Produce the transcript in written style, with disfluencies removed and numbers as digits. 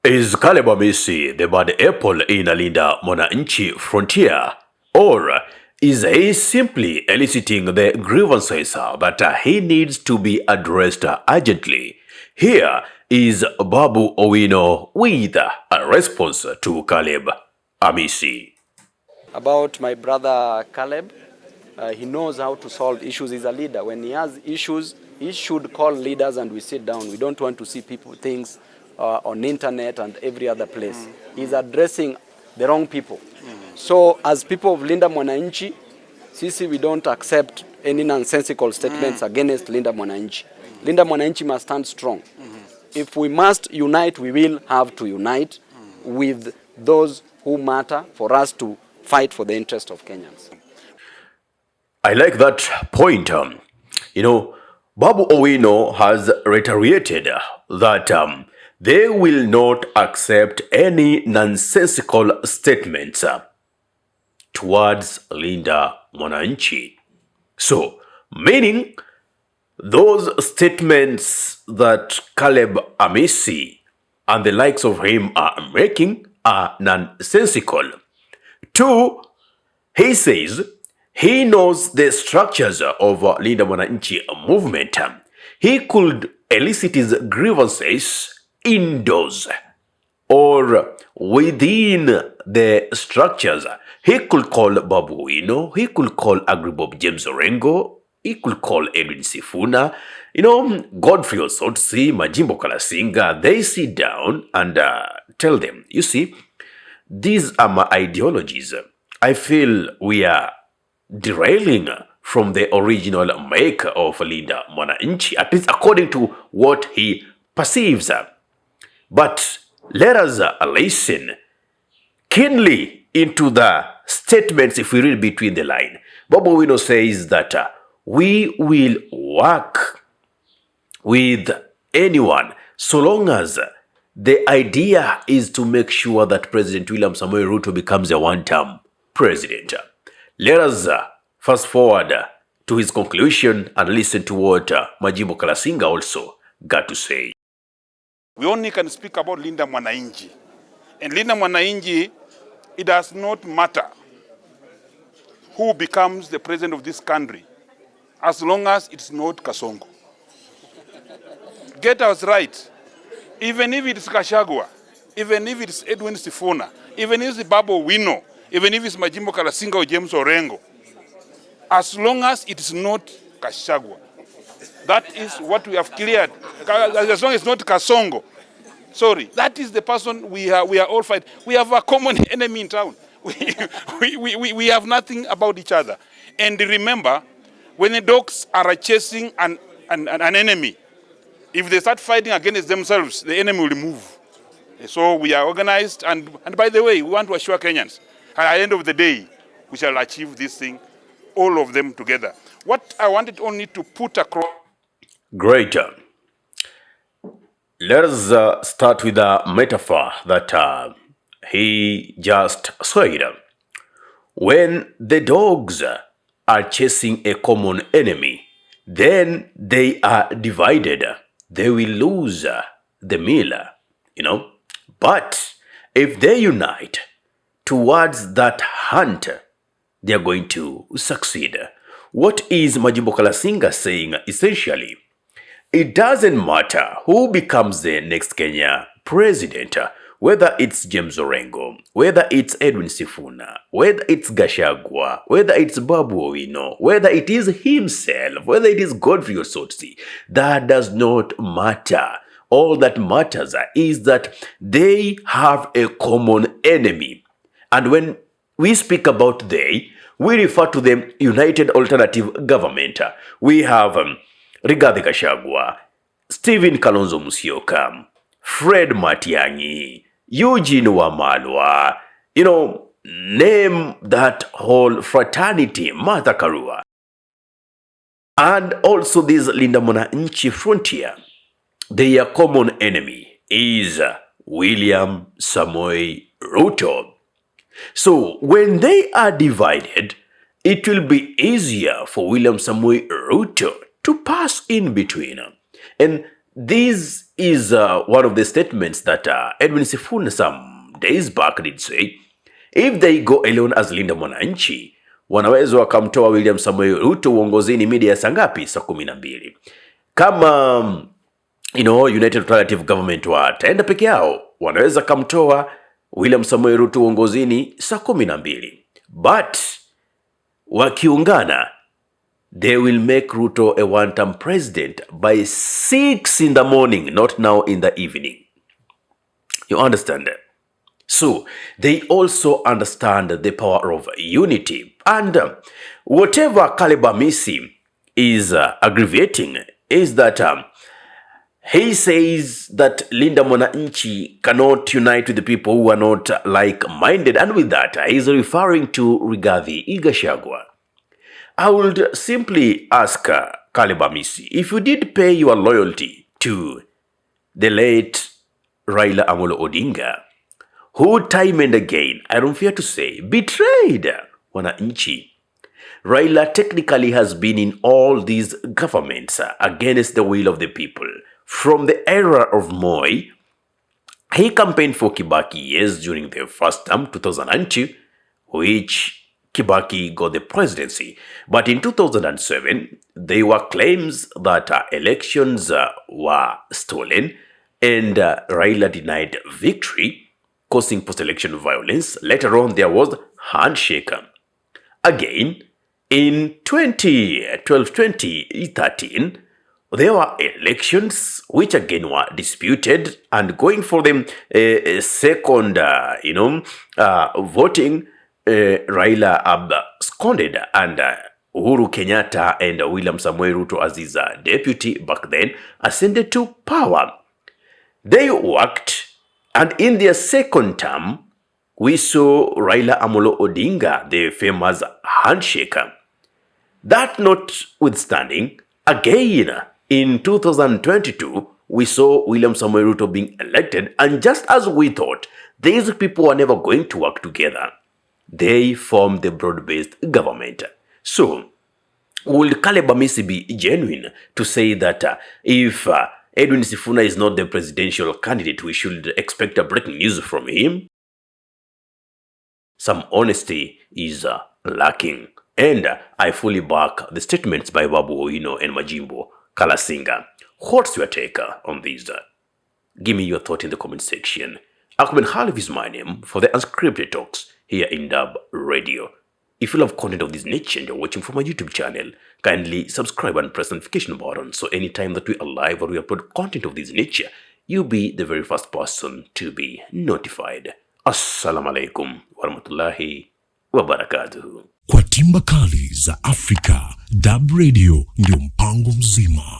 Is Caleb Amisi the bad apple in a Linda Mwananchi frontier? Or is he simply eliciting the grievances that he needs to be addressed urgently? Here is Babu Owino with a response to Caleb Amisi. About my brother Caleb, he knows how to solve issues. He's a leader. When he has issues, he should call leaders and we sit down. We don't want to see things on internet and every other place. He's addressing the wrong people. So as people of Linda Mwananchi, sisi we don't accept any nonsensical statements against Linda Mwananchi. Linda Mwananchi must stand strong. If we must unite, we will have to unite with those who matter for us to fight for the interest of Kenyans. I like that point. Babu Owino has reiterated that they will not accept any nonsensical statements towards Linda Mwananchi. So, meaning those statements that Caleb Amisi and the likes of him are making are nonsensical. Two, he says he knows the structures of Linda Mwananchi movement. He could elicit his grievances indoors or within the structures. He could call Babu Owino, he could call Agribob James Orengo, he could call Edwin Sifuna, Godfrey Osotsi, Majimbo Kalasinga. They sit down and tell them, you see, these are my ideologies. I feel we are derailing from the original make of Linda Mwananchi, at least according to what he perceives. But let us listen keenly into the statements if we read between the line. Babu Owino says that we will work with anyone so long as the idea is to make sure that President William Samoei Ruto becomes a one-term president. Let us fast forward to his conclusion and listen to what Majimbo Kalasinga also got to say. We only can speak about Linda Mwananchi. And Linda Mwananchi, it does not matter who becomes the president of this country, as long as it's not Kasongo. Get us right. Even if it's Gachagua, even if it's Edwin Sifuna, even if it's Babu Owino, even if it's Majimbo Kalasinga or James Orengo, as long as it is not Gachagua. That is what we have cleared. As long as it's not Kasongo, sorry, that is the person we are all fighting. We have a common enemy in town. We have nothing about each other. And remember, when the dogs are chasing an enemy, if they start fighting against themselves, the enemy will move. So we are organized, and by the way, we want to assure Kenyans, at the end of the day, we shall achieve this thing, all of them together. What I wanted only to put across... Great. Let us start with a metaphor that he just said. When the dogs are chasing a common enemy, then they are divided. They will lose the meal, But if they unite towards that hunt, they are going to succeed. What is Majimbo Kalasinga saying essentially? It doesn't matter who becomes the next Kenya president, whether it's James Orengo, whether it's Edwin Sifuna, whether it's Gachagua, whether it's Babu Owino, whether it is himself, whether it is Godfrey Osotsi, that does not matter. All that matters is that they have a common enemy. And when we speak about they, we refer to the United Alternative Government. We have Rigathi Gachagua, Stephen Kalonzo Musyoka, Fred Matiang'i, Eugene Wamalwa, name that whole fraternity, Martha Karua. And also this Linda Mwananchi frontier, their common enemy is William Samoei Ruto. So when they are divided, it will be easier for William Samoei Ruto to pass in between. And This is one of the statements that Edwin Sifuna some days back did say, if they go alone as Linda Mwananchi, wanaweza wakamtoa William Samoei Ruto uongozini mida ya saa ngapi? Saa 12. Kama United Alternative Government wataenda peke yao, wanaweza kamtoa William Samoei Ruto uongozini saa 12. But wakiungana, they will make Ruto a one-term president by 6 in the morning, not now in the evening. You understand that? So they also understand the power of unity. And whatever Amisi is aggravating is that he says that Linda Mwananchi cannot unite with the people who are not like-minded. And with that, he's referring to Rigathi Gachagua. I would simply ask Amisi, if you did pay your loyalty to the late Raila Amolo Odinga, who time and again, I don't fear to say, betrayed Wananchi. Raila technically has been in all these governments against the will of the people. From the era of Moi, he campaigned for Kibaki years during the first term, 2002, which Kibaki got the presidency. But in 2007, there were claims that elections were stolen and Raila denied victory, causing post-election violence. Later on, there was handshake. Again, in 2012-2013, there were elections which again were disputed, and going for the second, voting, Raila absconded, and Uhuru Kenyatta and William Samoei Ruto as his deputy back then ascended to power. They worked, and in their second term, we saw Raila Amolo Odinga, the famous handshake. That notwithstanding, again, in 2022, we saw William Samoei Ruto being elected, and just as we thought these people were never going to work together, they formed the broad-based government. So, will Amisi be genuine to say that if Edwin Sifuna is not the presidential candidate, we should expect a breaking news from him? Some honesty is lacking. And I fully back the statements by Babu Owino and Majimbo Kalasinga. What's your take on these? Give me your thought in the comment section. Ahmed Khalif is my name for the unscripted talks here in Dub Radio. If you love content of this nature and you're watching from my YouTube channel, kindly subscribe and press the notification button so anytime that we are live or we upload content of this nature, you'll be the very first person to be notified. Assalamu alaikum warahmatullahi wabarakatuh. Kwa timba kali za Afrika, Dub Radio ndio mpango mzima.